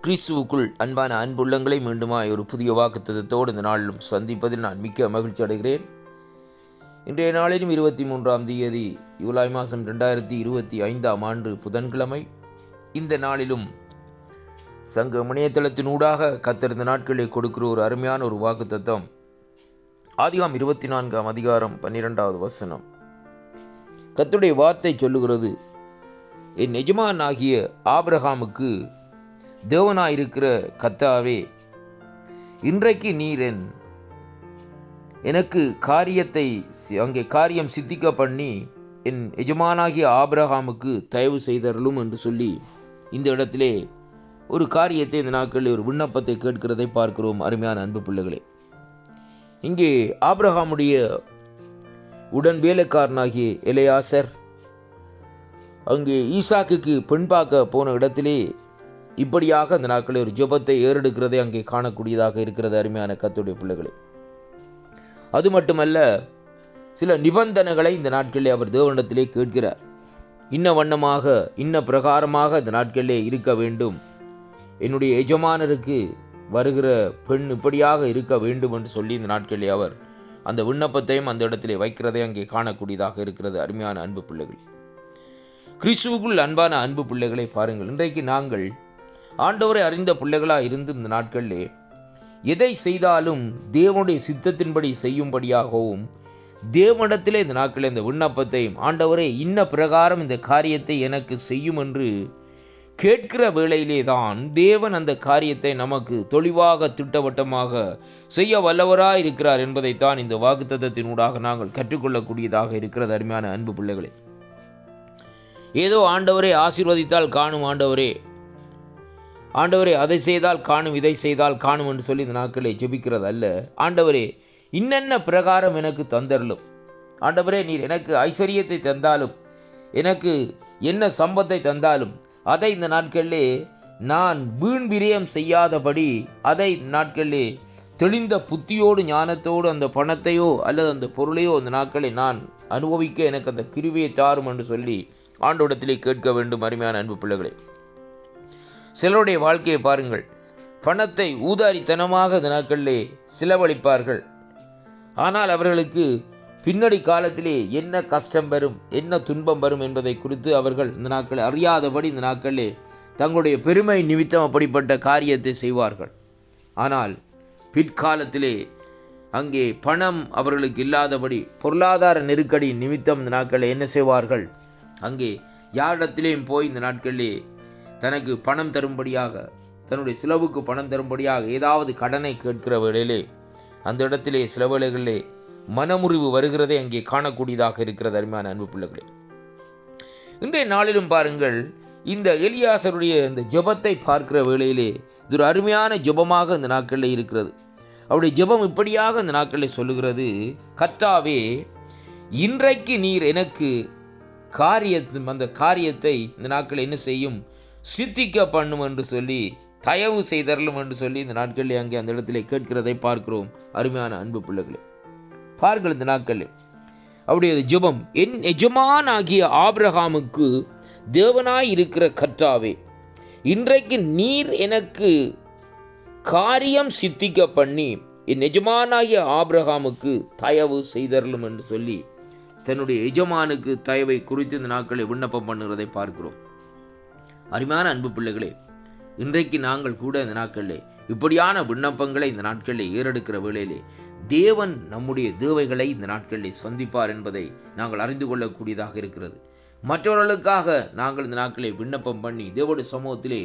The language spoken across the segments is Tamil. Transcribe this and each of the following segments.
கிறிஸ்துவுக்குள் அன்பான அன்புள்ளங்களை மீண்டுமாய் ஒரு புதிய வாக்குத்தத்தத்தோடு இந்த நாளிலும் சந்திப்பதில் நான் மிக்க மகிழ்ச்சி அடைகிறேன். இன்றைய நாளிலும் 23ஆம் தேதி ஜூலை மாதம் 2025ஆம் ஆண்டு புதன்கிழமை. இந்த நாளிலும் சங்க இணையதளத்தினூடாக கர்த்தர் இந்த நாட்களில் கொடுக்கிற ஒரு அருமையான ஒரு வாக்குத்தத்தம். ஆதியாகமம் 24ஆம் அதிகாரம் 12வது வசனம். கர்த்தருடைய வார்த்தை சொல்லுகிறது, என் எஜமானாகிய ஆபிரகாமுக்கு தேவனாயிருக்கிற கர்த்தாவே, இன்றைக்கு நீர் எனக்கு காரியம் சித்திக்க பண்ணி என் எஜமானாகிய ஆபிரகாமுக்கு தயவு செய்தருளும் என்று சொல்லி இந்த இடத்திலே ஒரு காரியத்தை இந்த நாட்களில் ஒரு விண்ணப்பத்தை கேட்கிறதை பார்க்கிறோம். அருமையான அன்பு பிள்ளைகளே, இங்கே ஆபிரகாமுடைய உடன் வேலைக்காரனாகிய எலியாசர் அங்கே ஈசாக்குக்கு பெண் பார்க்க போன இடத்திலே இப்படியாக அந்த நாட்களில் ஒரு ஜெபத்தை ஏறெடுக்கிறதை அங்கே காணக்கூடியதாக இருக்கிறது. அருமையான கர்த்தருடைய பிள்ளைகளே, அது மட்டுமல்ல, சில நிபந்தனைகளை இந்த நாட்களிலே அவர் தேவனிடத்திலே கேட்கிறார். இன்ன வண்ணமாக இன்ன பிரகாரமாக இந்த நாட்களிலே இருக்க வேண்டும், என்னுடைய எஜமானருக்கு வருகிற பெண் இப்படியாக இருக்க வேண்டும் என்று சொல்லி இந்த நாட்களிலே அவர் அந்த விண்ணப்பத்தையும் அந்த இடத்திலே வைக்கிறதை அங்கே காணக்கூடியதாக இருக்கிறது. அருமையான அன்பு பிள்ளைகள், கிறிஸ்துவுக்குள் அன்பான அன்பு பிள்ளைகளை பாருங்கள். இன்றைக்கு நாங்கள் ஆண்டவரை அறிந்த பிள்ளைகளாக இருந்து இந்த நாட்களிலே எதை செய்தாலும் தேவனுடைய சித்தத்தின்படி செய்யும்படியாகவும் தேவனிடத்திலே இந்த நாட்களில் இந்த விண்ணப்பத்தையும் ஆண்டவரே இன்ன பிரகாரம் இந்த காரியத்தை எனக்கு செய்யும் என்று கேட்கிற வேளையிலே தான் தேவன் அந்த காரியத்தை நமக்கு தெளிவாக திட்டவட்டமாக செய்ய வல்லவராக இருக்கிறார் என்பதைத்தான் இந்த வாக்குத்தத்தத்தினூடாக நாங்கள் கற்றுக்கொள்ளக்கூடியதாக இருக்கிறது. அருமையான அன்பு பிள்ளைகளே, ஏதோ ஆண்டவரே ஆசீர்வதித்தால் காணும், ஆண்டவரே அதை செய்தால் காணும், இதை செய்தால் காணும் என்று சொல்லி இந்த நாட்களை ஜெபிக்கிறது அல்ல. ஆண்டவரே இன்னென்ன பிரகாரம் எனக்கு தந்தரலும், ஆண்டவரே நீர் எனக்கு ஐஸ்வர்யத்தை தந்தாலும், எனக்கு என்ன சம்பத்தை தந்தாலும் அதை இந்த நாட்களிலே நான் வீண் விரயம் செய்யாதபடி அதை நாட்களிலே தெளிந்த புத்தியோடு ஞானத்தோடு அந்த பணத்தையோ அல்லது அந்த பொருளையோ அந்த நாட்களை நான் அனுபவிக்க எனக்கு அந்த கிருபையை தாரும் என்று சொல்லி ஆண்டவரிடத்திலே கேட்க வேண்டும். அருமையான அன்பு பிள்ளைகளே, சிலருடைய வாழ்க்கையை பாருங்கள், பணத்தை ஊதாரித்தனமாக இந்த நாட்களிலே செலவழிப்பார்கள். ஆனால் அவர்களுக்கு பின்னணி காலத்திலே என்ன கஷ்டம் வரும், என்ன துன்பம் வரும் என்பதை குறித்து அவர்கள் இந்த நாட்களை அறியாதபடி இந்த நாட்களிலே தங்களுடைய பெருமை நிமித்தம் அப்படிப்பட்ட காரியத்தை செய்வார்கள். ஆனால் பிற்காலத்திலே அங்கே பணம் அவர்களுக்கு இல்லாதபடி பொருளாதார நெருக்கடி நிமித்தம் இந்த நாட்களில் என்ன செய்வார்கள், அங்கே யாரிடத்திலேயும் போய் இந்த நாட்களிலே தனக்கு பணம் தரும்படியாக, தன்னுடைய செலவுக்கு பணம் தரும்படியாக ஏதாவது கடனை கேட்கிற வேளையிலே அந்த இடத்திலே சில வேளைகளிலே மனமுறிவு வருகிறதை அங்கே காணக்கூடியதாக இருக்கிறது. அருமையான அன்பு பிள்ளைகளே, இன்றைய நாளிலும் பாருங்கள், இந்த எலியாசருடைய இந்த ஜெபத்தை பார்க்கிற வேளையிலே இது ஒரு அருமையான ஜெபமாக இந்த நாட்களில் இருக்கிறது. அவருடைய ஜெபம் இப்படியாக இந்த நாட்களில் சொல்லுகிறது, கர்த்தாவே இன்றைக்கு நீர் எனக்கு அந்த காரியத்தை இந்த நாட்களில் என்ன செய்யும், சித்திக்க பண்ணும் என்று சொல்லி தயவு செய்தரலும் என்று சொல்லி இந்த நாட்களில் அங்கே அந்த இடத்திலே கேட்கிறதை பார்க்கிறோம். அருமையான அன்பு பிள்ளைகளே, பாருங்கள், இந்த நாட்களில் அவருடைய ஜெபம், என் எஜமானாகிய ஆபிரகாமுக்கு தேவனாய் இருக்கிற கர்த்தாவே, இன்றைக்கு நீர் எனக்கு காரியம் சித்திக்க பண்ணி என் எஜமானாகிய ஆபிரகாமுக்கு தயவு செய்தரலும் என்று சொல்லி தன்னுடைய எஜமானுக்கு தயவை குறித்து இந்த நாட்களை விண்ணப்பம் பண்ணுகிறதை பார்க்கிறோம். அருமையான அன்பு பிள்ளைகளே, இன்றைக்கு நாங்கள் கூட இந்த நாட்களிலே இப்படியான விண்ணப்பங்களை இந்த நாட்களில் ஏறெடுக்கிற வேளையிலே தேவன் நம்முடைய தேவைகளை இந்த நாட்களில் சந்திப்பார் என்பதை நாங்கள் அறிந்து கொள்ளக்கூடியதாக இருக்கிறது. மற்றவர்களுக்காக நாங்கள் இந்த நாட்களை விண்ணப்பம் பண்ணி தேவனுடைய சமூகத்திலே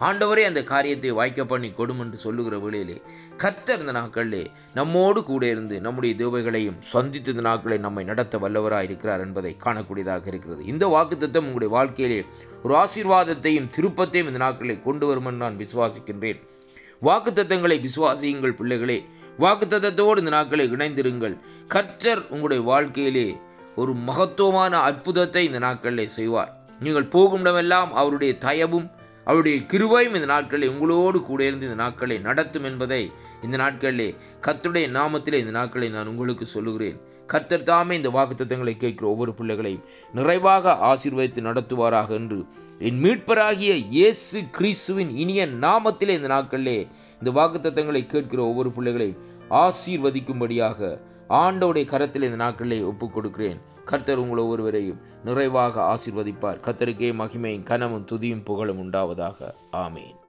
ஆண்டவரே அந்த காரியத்தை வாய்க்க பண்ணி கொடும் என்று சொல்லுகிற வேளையிலே கர்த்தர் இந்த நாட்களிலே நம்மோடு கூட இருந்து நம்முடைய தேவைகளையும் சந்தித்து இந்த நாட்களை நம்மை நடத்த வல்லவராக இருக்கிறார் என்பதை காணக்கூடியதாக இருக்கிறது. இந்த வாக்குத்தத்தம் உங்களுடைய வாழ்க்கையிலே ஒரு ஆசீர்வாதத்தையும் திருப்பத்தையும் இந்த நாட்களை கொண்டு வரும் என்று நான் விசுவாசிக்கின்றேன். வாக்குத்தத்தங்களை விசுவாசியுங்கள் பிள்ளைகளே, வாக்குத்தத்தத்தோடு இந்த நாட்களை இணைந்திருங்கள். கர்த்தர் உங்களுடைய வாழ்க்கையிலே ஒரு மகத்துவமான அற்புதத்தை இந்த நாட்களிலே செய்வார். நீங்கள் போகும் இடமெல்லாம் அவருடைய தயவும் அவருடைய கிருபையும் இந்த நாட்களில் உங்களோடு கூட இருந்து இந்த நாட்களை நடத்தும் என்பதை இந்த நாட்களிலே கர்த்தருடைய நாமத்திலே இந்த நாட்களை நான் உங்களுக்கு சொல்லுகிறேன். கர்த்தர் தாமே இந்த வாக்குத்தத்தங்களை கேட்கிற ஒவ்வொரு பிள்ளைகளையும் நிறைவாக ஆசீர்வதித்து நடத்துவாராக என்று என் மீட்பராகிய இயேசு கிறிஸ்துவின் இனிய நாமத்திலே இந்த நாட்களிலே இந்த வாக்குத்தத்தங்களை கேட்கிற ஒவ்வொரு பிள்ளைகளையும் ஆசீர்வதிக்கும்படியாக ஆண்டவருடைய கரத்தில் இந்த நாட்களிலே ஒப்புக் கொடுக்கிறேன். கர்த்தர் உங்கள் ஒவ்வொருவரையும் நிறைவாக ஆசீர்வதிப்பார். கர்த்தருக்கே மகிமையும் கனமும் துதியும் புகழும் உண்டாவதாக. ஆமேன்.